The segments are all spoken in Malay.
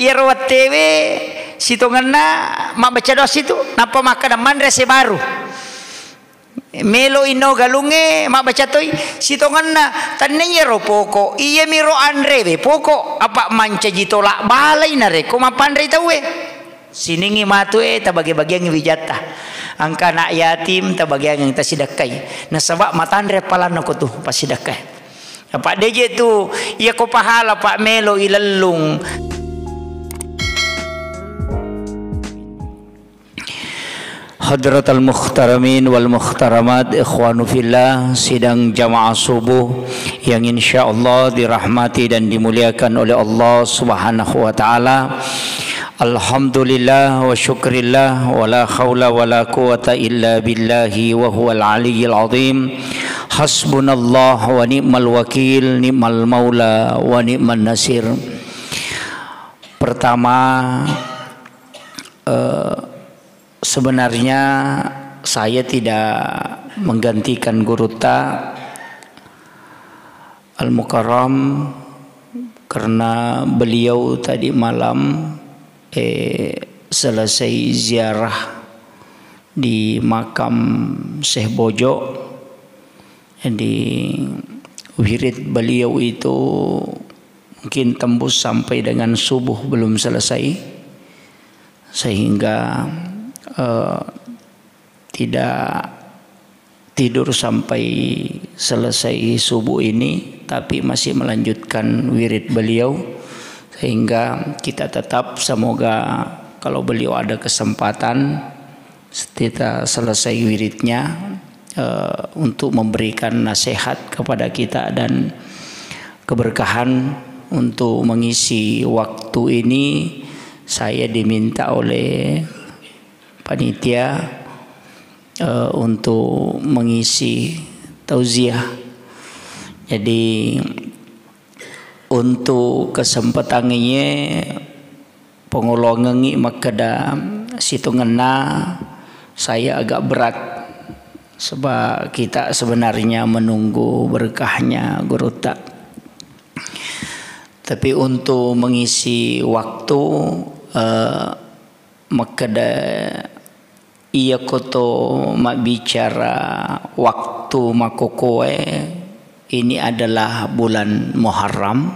rawat tewe sitonganna mak baca dos itu napa makan mandre sebaru melo ino galunge mak baca toy sitonganna tanne ro poko iya miro andreve poko apa manca jitolak balai nare ko mapandre tawe siningi matue tabagi-bagi yang wijata angka anak yatim tabagi yang tasidakai nasabak matandre palana ko tuh pasidakai apa deje tu iya ko pahala pak melo ilalung. Hadratal mukhtaramin wal mukhtaramat ikhwanu fillah, sidang jamaah subuh yang insyaallah dirahmati dan dimuliakan oleh Allah Subhanahu wa taala. Alhamdulillah wa syukrillah wa la haula wa la quwata illa billahi wa huwal aliyyil azim. Hasbunallah wa ni'mal wakil, ni'mal maula wa ni'man nasir. Pertama, sebenarnya saya tidak menggantikan Guru Ta Al-Mukarram karena beliau tadi malam selesai ziarah di makam Syekh Bojo. Jadi wirid beliau itu mungkin tembus sampai dengan subuh belum selesai, sehingga tidak tidur sampai selesai subuh ini, tapi masih melanjutkan wirid beliau, sehingga kita tetap semoga kalau beliau ada kesempatan kita selesai wiridnya untuk memberikan nasihat kepada kita dan keberkahan. Untuk mengisi waktu ini saya diminta oleh panitia untuk mengisi tauziah. Jadi untuk kesempatannya pengolongan makada situnganna saya agak berat, sebab kita sebenarnya menunggu berkahnya Guru Ta. Tapi untuk mengisi waktu makada iya koto mak bicara waktu makokoe ini adalah bulan Muharram.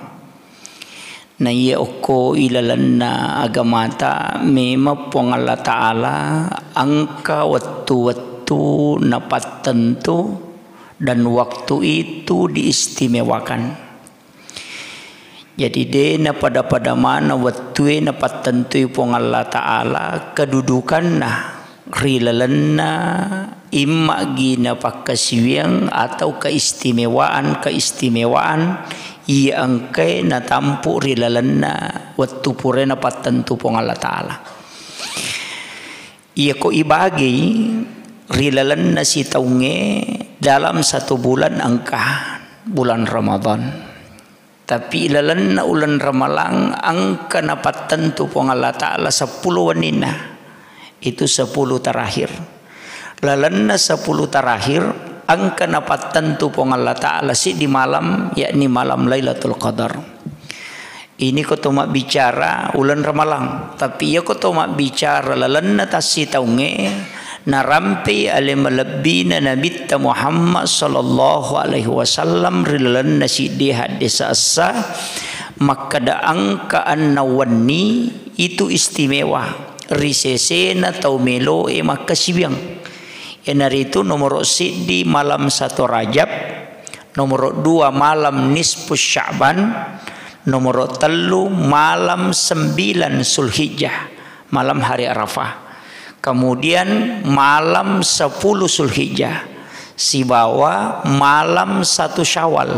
Na iya oko ilalanna agamata mema pong Allah Ta'ala angka waktu napat tentu dan waktu itu diistimewakan. Jadi dena pada mana waktu napat tentu pong Allah Ta'ala kedudukan nah rilalanna imma gina pakasiwiang atau keistimewaan ia angkai na tampu rilalanna waktu pure napat tentu pong Allah Ta'ala. Ia ko ibagi rilalanna si taunge dalam satu bulan angka bulan Ramadan. Tapi ilalanna ulan Ramalang angka napat tentu pong Allah Ta'ala 10 wanina. Itu 10 terakhir. Lalanna 10 terakhir angka napat tentu pong Allah Ta'ala si di malam, yakni malam Lailatul Qadar. Ini ko mak bicara ulan Ramalang, tapi ya ko mak bicara lalanna tasi taunge narampi ale malabbina Nabi Muhammad sallallahu alaihi wasallam rilalanna si di hadis asa maka da angka annawani itu istimewa risesena tau melo maka sibiang enari itu nomor di malam 1 Rajab, nomor 2 malam nisfus Sya'ban, nomor 3 malam 9 Zulhijjah, malam hari Arafah. Kemudian malam 10 Zulhijjah, si bawa malam 1 Syawal,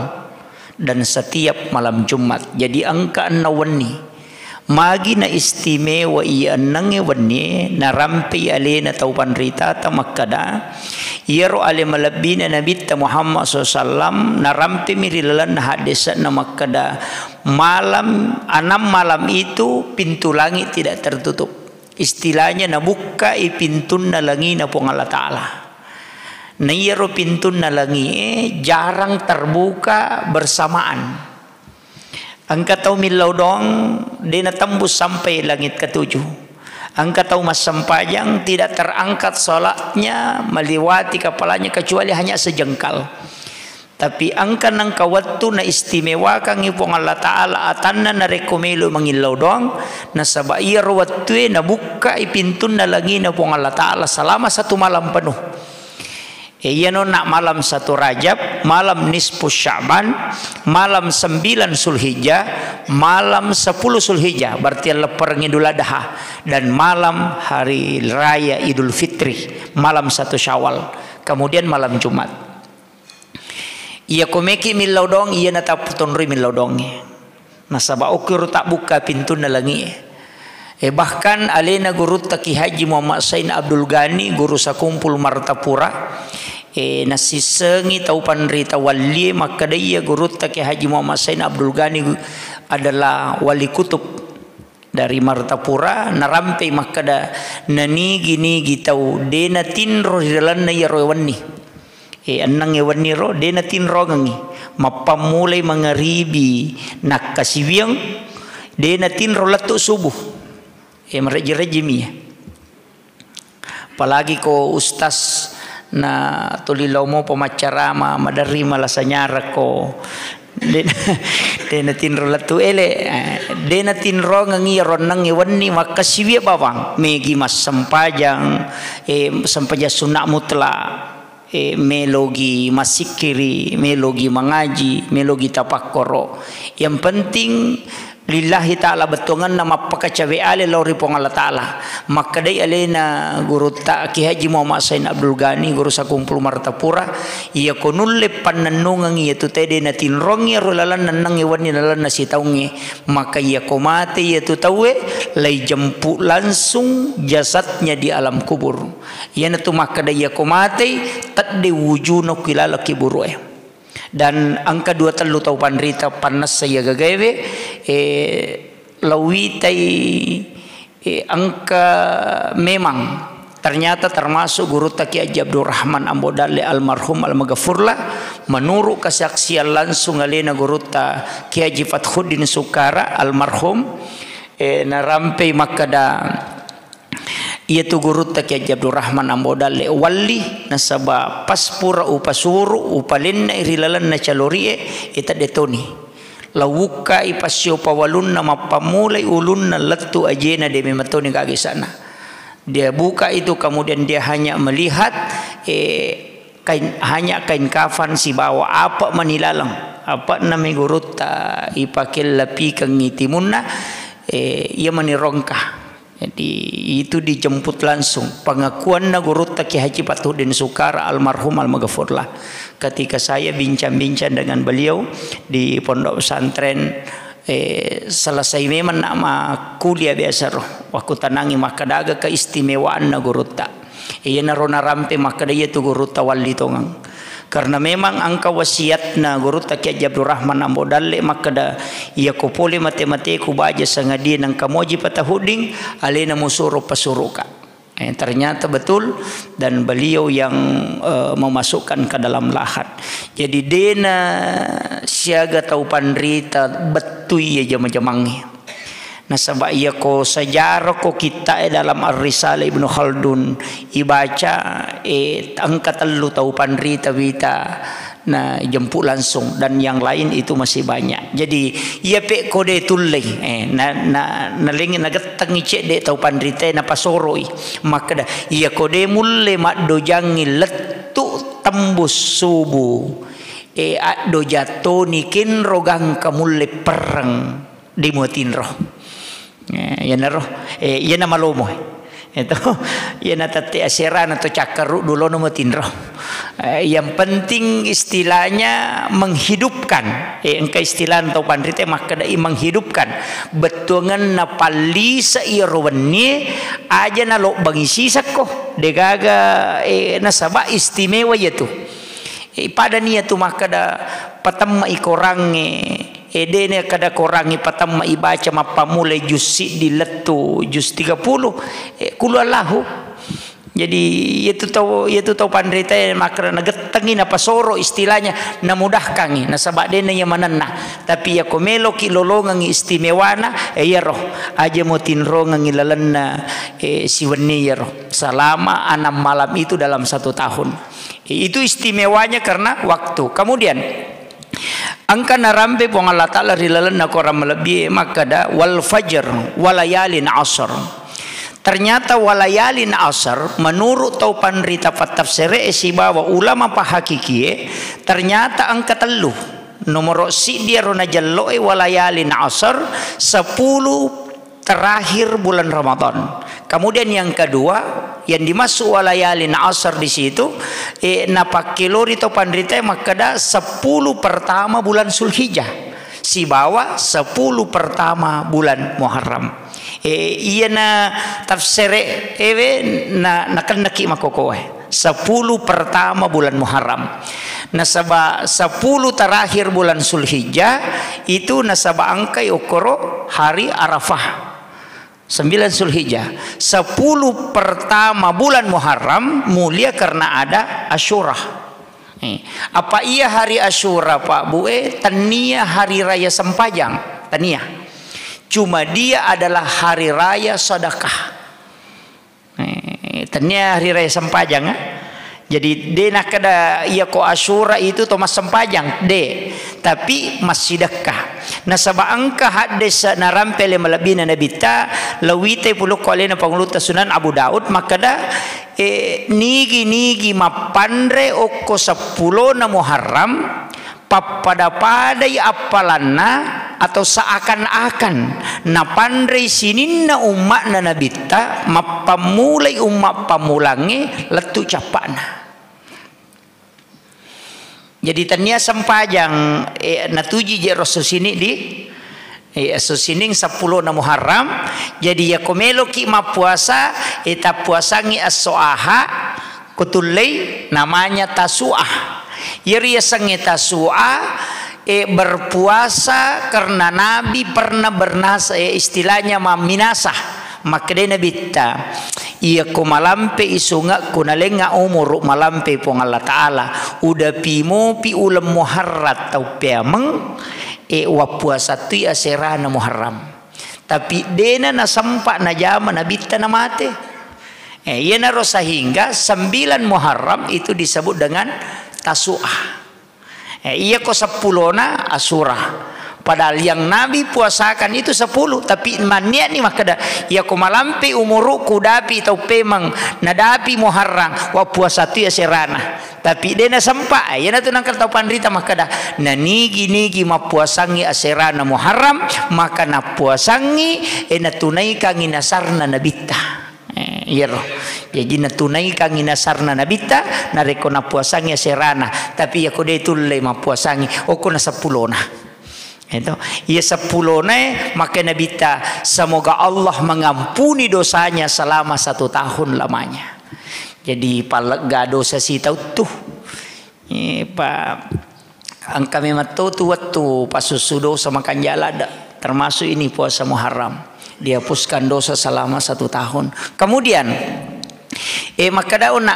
dan setiap malam Jumat. Jadi angka nawani magi na istimewa iya nange wani narampi alena taupan rita tamakada iyaro ale malabina Nabi Muhammad SAW narampi mirilan hadis namakada malam 6 malam itu pintu langit tidak tertutup. Istilahnya nabuka pintu nalangi na pong Allah Ta'ala. Na iyaro pintu nalangi jarang terbuka bersamaan. Angka tahu milau dong, dia tembus sampai langit ketujuh. Angka tahu mas sempajang tidak terangkat solatnya melewati kepalanya kecuali hanya sejengkal. Tapi angka nang kawattu na istimewa kang ipong Allah Ta'ala atanna na rekomelo mangilaw dong na sabair wattu na buka ipintun na langi na pong Allah Ta'ala selama satu malam penuh. Iya no nak malam 1 Rajab, malam nisfu Sya'ban, malam 9 Zulhijjah, malam 10 Zulhijjah, berarti lepar Idul Adha, dan malam hari raya Idul Fitri, malam 1 Syawal, kemudian malam Jumat. Iya komeki milau dong, iya nata putonri milau dong. Nasaba ukur tak buka pintu nalangi. Bahkan alena guru Taki Haji Muhammad Sain Abdul Ghani, guru sakumpul Martapura, nasisengi tau panrita wali, maka dia guru Taki Haji Muhammad Sain Abdul Ghani adalah wali kutub dari Martapura, narampe maka da nani gini gitau dena tinro hidalan na yarwani. Anang ewan ro dena tinro ngangi mapamulay mangaribi nakasibiang dena tinro latu subuh. Mereji-rejiminya. Apalagi ko ustaz na tulilaw mo pamacarama madari malasanyara ko dena tinro latu ele dena tinro ngangi ronang iwan ni makasibiya bawang megi mas sampajang sampaja sunak mutla melogi masikiri melogi mangaji melogi tapakkoro. Yang penting lillahi ta'ala betongan nama pakacawe ale lori pong Allah ta'ala. Maka day alena guru Taki Haji Muhammad Sain Abdul Ghani guru sakumpul Martapura iya konulle pananungang iya tu tede na tinrongi rolalan nanang iwan nilalan na sitaungi. Maka iya komate iya tu tawe lay jempu langsung jasadnya di alam kubur. Iya na tu maka day iya komate tadde wujuno kilala kiburu dan angka 23 tau panrita panas saya gagawe lawitai angka memang ternyata termasuk guru Taki Haji Abdul Rahman Ambodale almarhum al-Maghfurlah menurut kesaksian langsung alena guru Taki Haji Fathuddin Sukara almarhum narampe makada ia tu guru Taki Haji Abdul Rahman Ambodale wali nasaba paspura upasuru upalin na irilalan na calorie ita detoni lawuka ipasyo pawalun na mapamulay ulun na latu ajena de mematoni kagi sana. Dia buka itu kemudian dia hanya melihat kain kafan si bawa apa manilalang apa nama guru ta ipakil lapi kang ngitimunna ia manirongkah. Jadi itu dijemput langsung pengakuan na guru Taki Haji Fathuddin Sukara almarhum al-Maghfurlah. Ketika saya bincang-bincang dengan beliau di pondok pesantren selesai memang nama kuliah biasa roh waktu tanangi maka daga keistimewaan na guru ta iya narona rampe maka dia tu guru ta wali tongang. Karena memang angka wasiat na guru Taki Haji Abdul Rahman Ambodale maka da ia kopole mate-mate ku baja sangadia nang kamoji patahuding alena musuro pasuruka. Ternyata betul dan beliau yang memasukkan ke dalam lahat. Jadi dena siaga tau panrita betui ya jama-jamangi. Nasaba iya ko sejarah ko kita dalam Ar-Risalah Ibnu Khaldun ibaca angka 3 tau panrita wita na jemput langsung dan yang lain itu masih banyak. Jadi ia pe kode tulle na lengin nagatang icek de tau panrita na pasoroi maka da ia kode mulle mak dojangi letu tembus subuh do jatoni kin rogang kamulle perang di mutinroh. Yan na roh yan na malomo itu yan na tati asiran atau cakaru dulu no matinroh. Yang penting istilahnya menghidupkan engka istilah atau pandrite maka dai menghidupkan betungan na pali sa irwani aja na lo bangisi sakko degaga nasaba istimewa yaitu pada niya tu maka da patam ikorange edene kada korangi patam ibaca mapamulai juz di letu juz 30 kulu Allahu Jadi itu tahu pandai teh makna nagetengin apa soro istilahnya na mudahkan na sabak dena yang manana tapi ya komelo ki lolongan istimewana ya roh aja mo tinro ngilalanna siwenni ya roh selama 6 malam itu dalam 1 tahun. Itu istimewanya karena waktu. Kemudian angka narampe pong Allah Ta'ala rilalan na korang melebih maka da wal fajr walayalin asr. Ternyata walayalin asr menurut taupan rita tafsir si bahwa ulama pahakikie ternyata angka telu nomor si dia rona jalloe walayalin asr 10 terakhir bulan Ramadan. Kemudian yang kedua yang dimasuk walayalin asr di situ napakilori taupan rita maka da 10 pertama bulan Zulhijjah si bawa 10 pertama bulan Muharram. Iya na tafsir na nakandaki makokoe 10 pertama bulan Muharram nasaba 10 terakhir bulan Zulhijjah itu nasaba angkai okoro hari Arafah 9 Zulhijjah 10 pertama bulan Muharram mulia karena ada Asyura. Apa iya hari Asyura Pak Bue? Tania hari raya Sempajang tania. Cuma dia adalah hari raya sedekah. Tania hari raya Sempajang. Jadi dia nak ada ia ko Asyura itu Thomas Sempajang de tapi masih sedekah. Nasaba angka hadis narampele malabina nabita lawite puluh kali na panguluta Sunan Abu Daud maka da nigi mapandre oko 10 na Muharram papada-padai apalanna atau seakan-akan na pandai sinin na umat na nabita mapamulai umat pamulangi letu capana. Jadi tania Sempajang natuji je rasul sini di susining 10 na Muharram jadi ya komelo ki mapuasa eta puasangi as-soaha kutulai namanya tasuah. Yeri sangi tasuah berpuasa karena Nabi pernah bernasa istilahnya minasah maka dia nabita ia ko malampe isunga kunalenga umur malampe pong Allah Ta'ala udah pimo pi ulam muharrat tau piameng wa puasa tu aserana Muharram tapi dena na sampa na jama nabita na mate ia naro sehingga 9 Muharram itu disebut dengan tasuah. Ia ko 10 na Asyura. Padahal yang Nabi puasakan itu 10 tapi mania ni makada ia ko malampi umuru kudapi tau pemang nadapi Muharram wa puasa tu ya serana. Tapi dia na sampa ya na tunang tau pandrita makada na nigi mapuasangi aserana Muharram maka na puasangi na tunai kang inasarna nabita. Iya roh. Jadi natunai kang inasarna nabita nareko na puasangi serana tapi aku dia tulai mapuasangi oko na 10 na. Itu ia 10 na maka nabita semoga Allah mengampuni dosanya selama 1 tahun lamanya. Jadi palega dosa si tau tuh. Pak angka memang tu waktu pasusudo sama kanjala termasuk ini puasa Muharram. Dihapuskan dosa selama 1 tahun. Kemudian maka dauna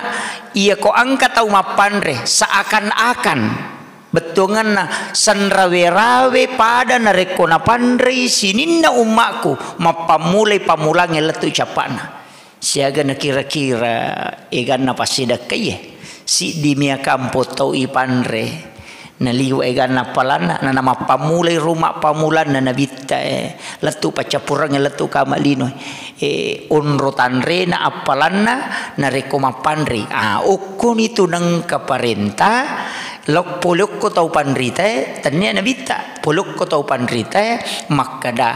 ia ko angka tau mapandre seakan-akan betongan na sanrawe-rawe pada nareko na pandre sininna umakku mapamulai pamulangi letu capana siaga na kira-kira egan na pasida kaye si dimia kampo tau ipandre naliwa egan na palana na nama pamulai rumah pamulan na nabita letu pacapurang letu kamalino unro tanre na apalana na rekoma pandri ukun itu nang kaparenta lok polok ko tau pandrita tanya nabita polok ko tau pandrita makada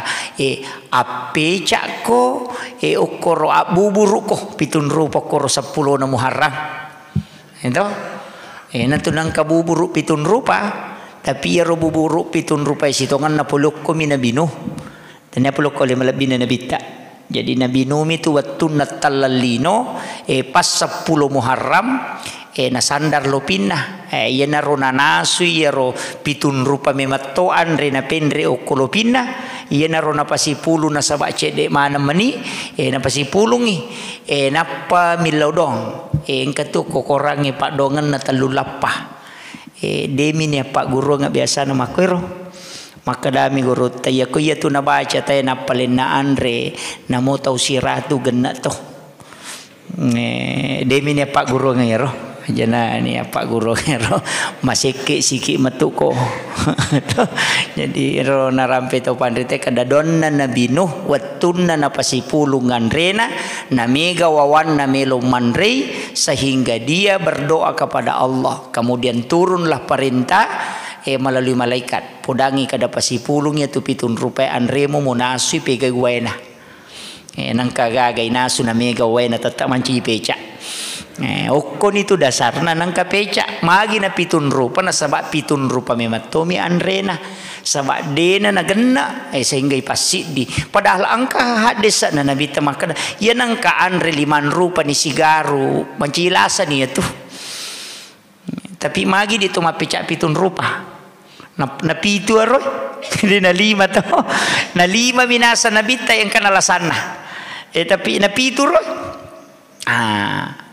ape cako ukoro buburu ko pitun rupa koro 10 na Muharram itu na tunang kabuburu pitun rupa tapi ya buburu pitun rupa isitongan na polok ko minabino tanya polok ko lima labina nabita jadi nabi numi tu waktu natalalino pas 10 Muharram nasandar lo pinna iya na ro nanasu iya ro pitun rupa mematoan re na pendre o kolopina iya naro na pasipulu na sabak cedek mana meni na pasipulungi napa milau dong engkatu kokorangi pak dongan na telu lapah demi ni pak guru nga biasa na makwero maka dami guru tayo ko iya tu na baca tayo na palin na andre na mo tau siratu gena to demi ni pak guru nga yero jana ni pak guru nga masiki siki metuko jadi ro narampe to pandrite kada donna nabi nuh wattunna na pasipulungan rena na mega wawan na melo manrei sehingga dia berdoa kepada Allah kemudian turunlah perintah melalui malaikat podangi kada pasipulungnya tu pitun rupean remo monasui pegai waena nang kagagay nasu na mega waena tetap manci peca okon itu dasarna nang kapeca magi na pitun rupa na sabak pitun rupa mematomi anrena sabak dena na genna sehingga ipasidi padahal angka hadis na nabi tamakana ya nang ka anre liman rupa ni sigaru mancilasa ni itu tapi magi di tuma peca pitun rupa na pitu aroy di na lima to na lima minasa nabi yang kanalasanna tapi na pitu roy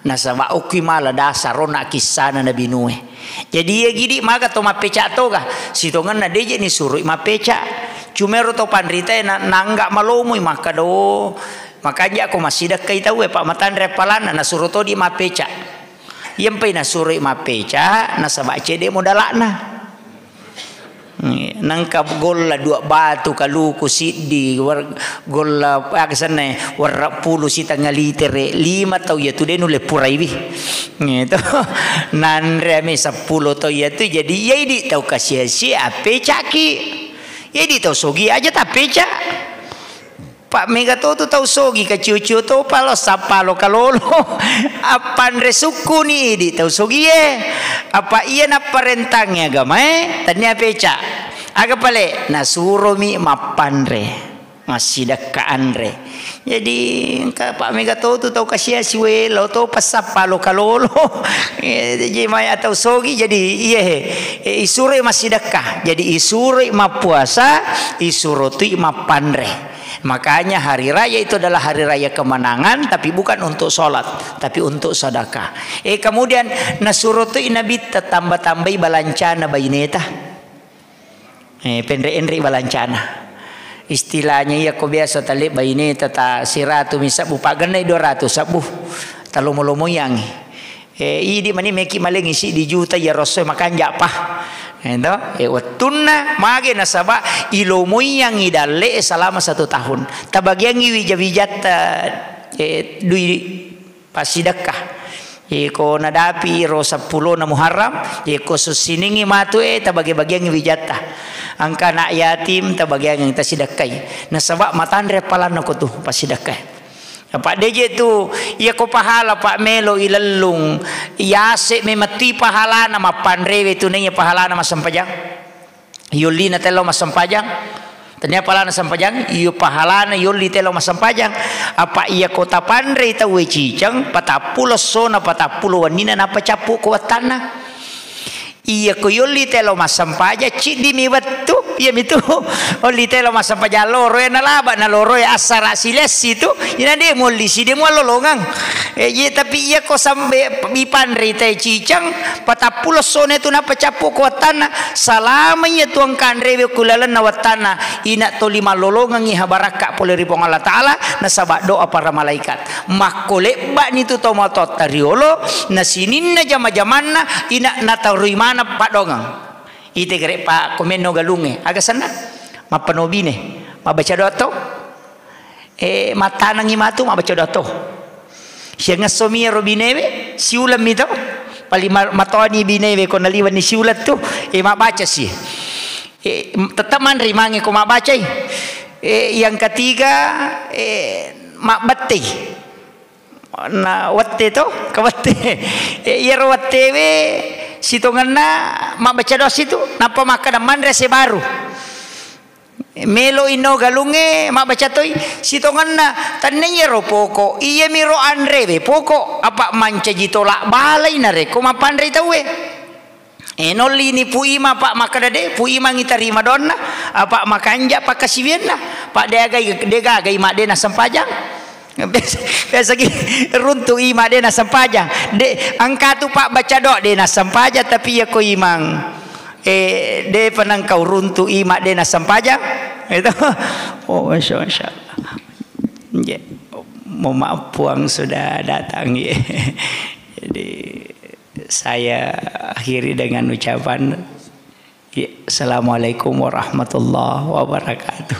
nasa mauki mala dasar rona kisana nabi Nuh. Jadi ya gidi maka to mapeca to ga sitongan na deje ni suruh mapeca cumero to pandrita na nangga malomui maka do makanya aku masih dak kai tahu pak matan repalana na suruh to di mapeca yempai na suruh mapeca na sabak cede modalana nangkap golla dua batu kaluku siddi golla aksane warra pulu sita ngalitere 5 tau ya tu denu le puraiwi gitu nanre me 10 tau ya tu jadi ya di tau kasih si ape caki ya di tau sogi aja tapi cak Pak Mega tu tahu sogi ke cucu tu palo sapalo kalolo apa andre suku ni di tahu sogi apa iya na parentangnya agama tanya peca aga pale na suromi mapandre masih deka andre jadi Pak Mega tu tahu kasih siwe lo tu pasapalo kalolo jadi mai atau sogi jadi iya isure masih deka jadi isure mapuasa isuruti mapandre. Makanya hari raya itu adalah hari raya kemenangan tapi bukan untuk sholat tapi untuk sedekah. Kemudian nasuruti nabi tambah-tambahi balancana bayineta. Pendre-endre balancana. Istilahnya ya ko biasa tali bayineta ta siratu misabu paganay 200 sabu. Talumo-lumo yang. Idi mani meki maling isi di juta ya rasul makan japa. Ento wattunna mage nasaba ilomoy yang idalle selama 1 tahun tabagyang iwijat dui pasidakah ko nadapi ro 10 na Muharram ko susiningi matu tabagi-bagyang iwijata angka na yatim tabagyang yang tasidakai nasaba matandre palan ko tu pasidakah Pak DJ tu ia ko pahala Pak Melo ilalung yase memati pahala nama pandrewe tu nanya pahala nama sampajang yuli na telo masampajang tanya pahala na sampajang iyo pahala na yuli telo masampajang apa ia kota pandre ta we cicang patapulo sona patapulo wanina na pacapu ko tanah iya ko yuli telo masampaja cidi mi watu iya mitu oli telo masampaja loro na laba na loro asara siles itu ina de molli si de mo lolongang iya tapi iya ko sambe bipandre tay cicang patapulo sone tu na pacapu ko tanah salamanya tuang kandre kulalan na watana ina to 5 lolongang iha baraka pole ripong Allah taala na sabak doa para malaikat makole ba ni tu to motot tariolo na sinin na jama-jamanna ina na taruima pak dongang ite gere pak komeno galunge aga sana mapanobine mabaca doa to matanang imatu mabaca doa to siya nga somia robinewe siulam ito pali matoni binewe ko naliwan ni siulat to mabaca siya tetap man rimangi ko mabaca yang ketiga mabate na watte to kawatte iro wattewe sitongan na mabaca doa situ napa makan mandre se baru melo ino galunge mabaca toy sitongan na tannya ro poko iya miro andreve poko apa manca jitolak balai na re ko mapandre tawe Enoli ni puima pak makadade puima ngitari madonna pak makanja pak kasivienna pak dega mak dena sempajang biasa runtu ima dena sempajang de angka tu pak baca dok dena sempajang tapi ya ko imang de panang kau runtu ima dena sempajang itu oh masya Allah ya mau maaf puang sudah datang ya. Jadi saya akhiri dengan ucapan Assalamualaikum warahmatullahi wabarakatuh.